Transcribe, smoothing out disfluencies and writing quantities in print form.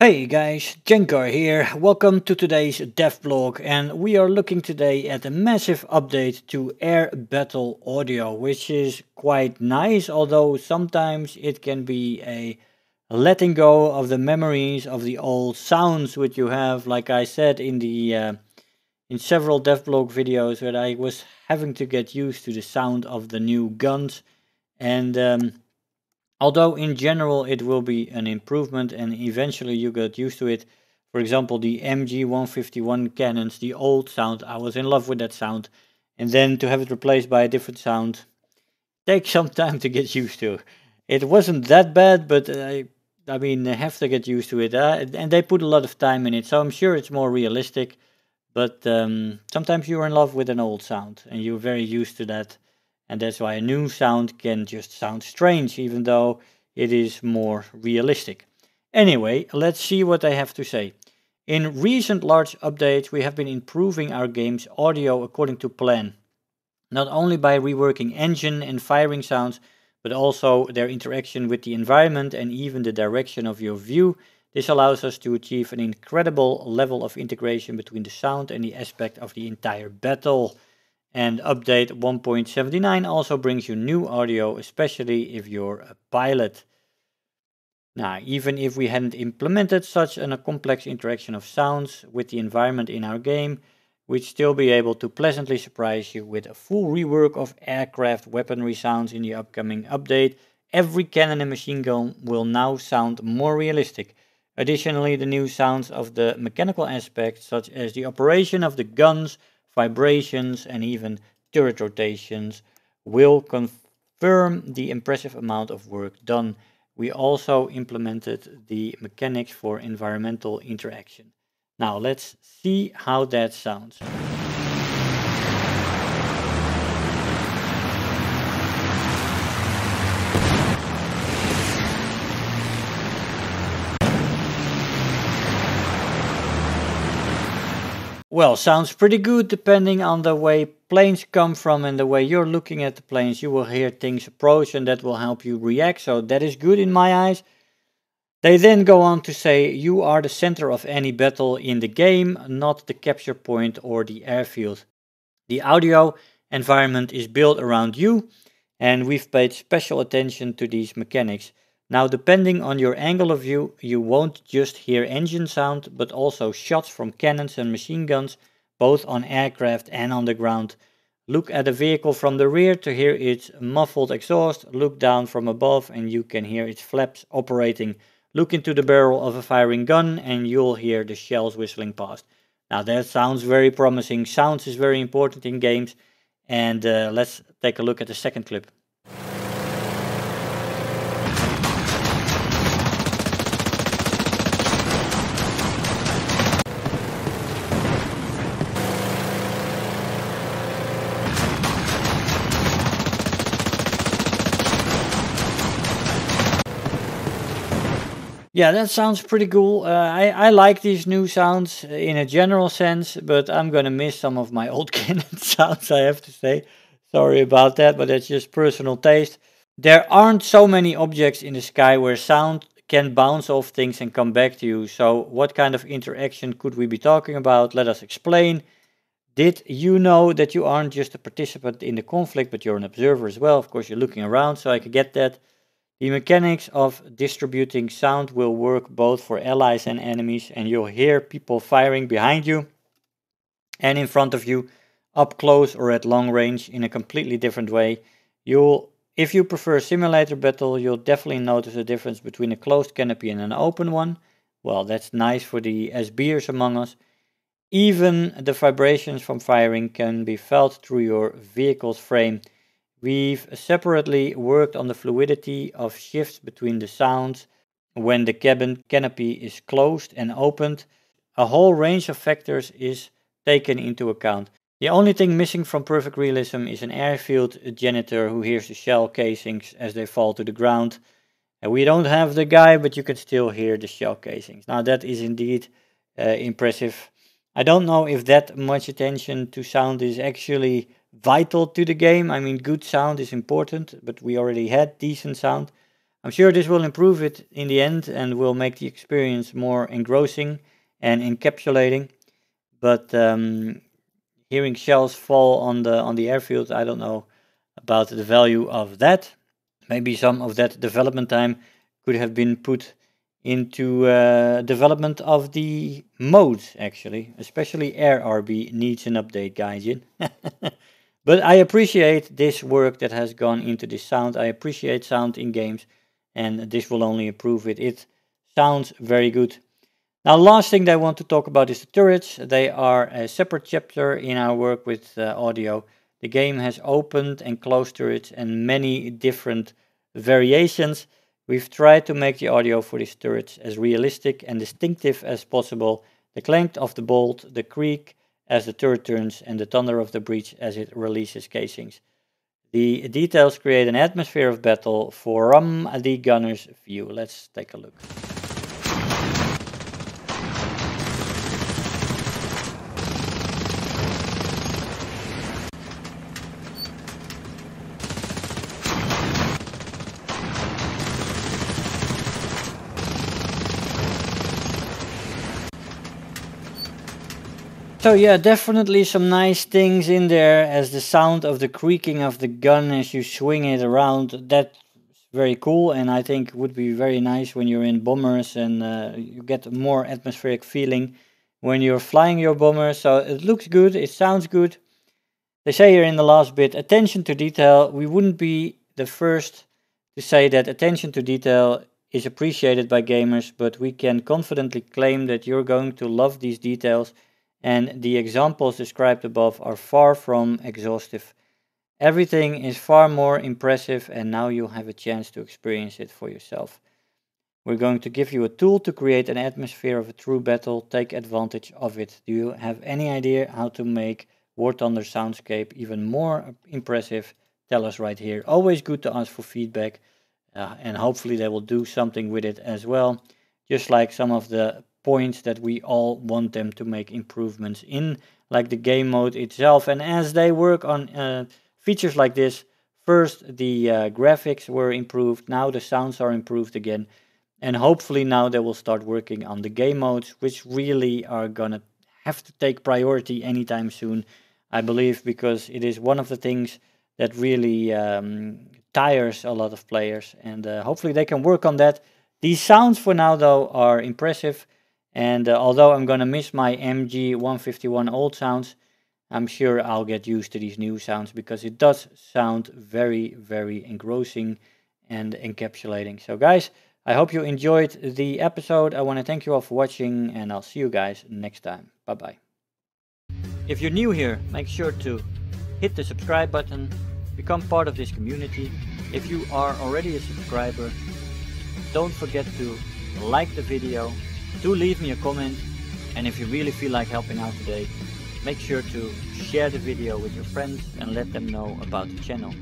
Hey guys, Jenkar here. Welcome to today's Devblog, and we are looking today at a massive update to Air Battle Audio, which is quite nice, although sometimes it can be a letting go of the memories of the old sounds which you have. Like I said in several Devblog videos, that I was having to get used to the sound of the new guns, and although in general it will be an improvement and eventually you get used to it. For example, the MG151 cannons, the old sound, I was in love with that sound. And then to have it replaced by a different sound takes some time to get used to. It wasn't that bad, but I mean, I have to get used to it. And they put a lot of time in it, so I'm sure it's more realistic. But sometimes you're in love with an old sound and you're very used to that. And that's why a new sound can just sound strange, even though it is more realistic. Anyway, let's see what I have to say. In recent large updates, we have been improving our game's audio according to plan. Not only by reworking engine and firing sounds, but also their interaction with the environment and even the direction of your view. This allows us to achieve an incredible level of integration between the sound and the aspect of the entire battle. And update 1.79 also brings you new audio, especially if you're a pilot. Now, even if we hadn't implemented such a complex interaction of sounds with the environment in our game, we'd still be able to pleasantly surprise you with a full rework of aircraft weaponry sounds in the upcoming update. Every cannon and machine gun will now sound more realistic. Additionally, the new sounds of the mechanical aspects, such as the operation of the guns, vibrations, and even turret rotations, will confirm the impressive amount of work done. We also implemented the mechanics for environmental interaction. Now let's see how that sounds. Well, sounds pretty good depending on the way planes come from and the way you're looking at the planes. You will hear things approach and that will help you react, so that is good in my eyes. They then go on to say you are the center of any battle in the game, not the capture point or the airfield. The audio environment is built around you, and we've paid special attention to these mechanics. Now, depending on your angle of view, you won't just hear engine sound, but also shots from cannons and machine guns, both on aircraft and on the ground. Look at a vehicle from the rear to hear its muffled exhaust. Look down from above and you can hear its flaps operating. Look into the barrel of a firing gun and you'll hear the shells whistling past. Now that sounds very promising. Sounds is very important in games. And let's take a look at the second clip. Yeah, that sounds pretty cool. I like these new sounds in a general sense, but I'm gonna miss some of my old Canon sounds, I have to say. Sorry about that, but that's just personal taste. There aren't so many objects in the sky where sound can bounce off things and come back to you. So what kind of interaction could we be talking about? Let us explain. Did you know that you aren't just a participant in the conflict, but you're an observer as well? Of course, you're looking around, so I could get that. The mechanics of distributing sound will work both for allies and enemies, and you'll hear people firing behind you and in front of you, up close or at long range in a completely different way. If you prefer simulator battle, you'll definitely notice a difference between a closed canopy and an open one. Well, that's nice for the SBers among us. Even the vibrations from firing can be felt through your vehicle's frame. We've separately worked on the fluidity of shifts between the sounds when the cabin canopy is closed and opened. A whole range of factors is taken into account. The only thing missing from perfect realism is an airfield janitor who hears the shell casings as they fall to the ground. And we don't have the guy, but you can still hear the shell casings. Now that is indeed impressive. I don't know if that much attention to sound is actually vital to the game. I mean, good sound is important, but we already had decent sound. I'm sure this will improve it in the end and will make the experience more engrossing and encapsulating. But hearing shells fall on the airfield, I don't know about the value of that. Maybe some of that development time could have been put into development of the modes, actually. Especially Air RB needs an update, Gaijin. But I appreciate this work that has gone into this sound. I appreciate sound in games, and this will only improve it. It sounds very good. Now, last thing that I want to talk about is the turrets. They are a separate chapter in our work with audio. The game has opened and closed turrets and many different variations. We've tried to make the audio for these turrets as realistic and distinctive as possible. The clank of the bolt, the creak as the turret turns, and the thunder of the breach as it releases casings. The details create an atmosphere of battle from the gunner's view. Let's take a look. So yeah, definitely some nice things in there, as the sound of the creaking of the gun as you swing it around. That's very cool, and I think would be very nice when you're in bombers, and you get a more atmospheric feeling when you're flying your bomber. So it looks good, it sounds good. They say here in the last bit, attention to detail. We wouldn't be the first to say that attention to detail is appreciated by gamers, but we can confidently claim that you're going to love these details, and the examples described above are far from exhaustive. Everything is far more impressive, and now you have a chance to experience it for yourself. We're going to give you a tool to create an atmosphere of a true battle. Take advantage of it. Do you have any idea how to make War Thunder soundscape even more impressive? Tell us right here. Always good to ask for feedback, and hopefully they will do something with it as well. Just like some of the points that we all want them to make improvements in, like the game mode itself. And as they work on features like this, first the graphics were improved, now the sounds are improved again, and hopefully now they will start working on the game modes, which really are gonna have to take priority anytime soon, I believe, because it is one of the things that really tires a lot of players, and hopefully they can work on that. These sounds for now though are impressive. And although I'm gonna miss my MG151 old sounds, I'm sure I'll get used to these new sounds, because it does sound very, very engrossing and encapsulating. So guys, I hope you enjoyed the episode. I want to thank you all for watching, and I'll see you guys next time. Bye bye. If you're new here, make sure to hit the subscribe button, become part of this community. If you are already a subscriber, don't forget to like the video. Do leave me a comment, and if you really feel like helping out today, make sure to share the video with your friends and let them know about the channel.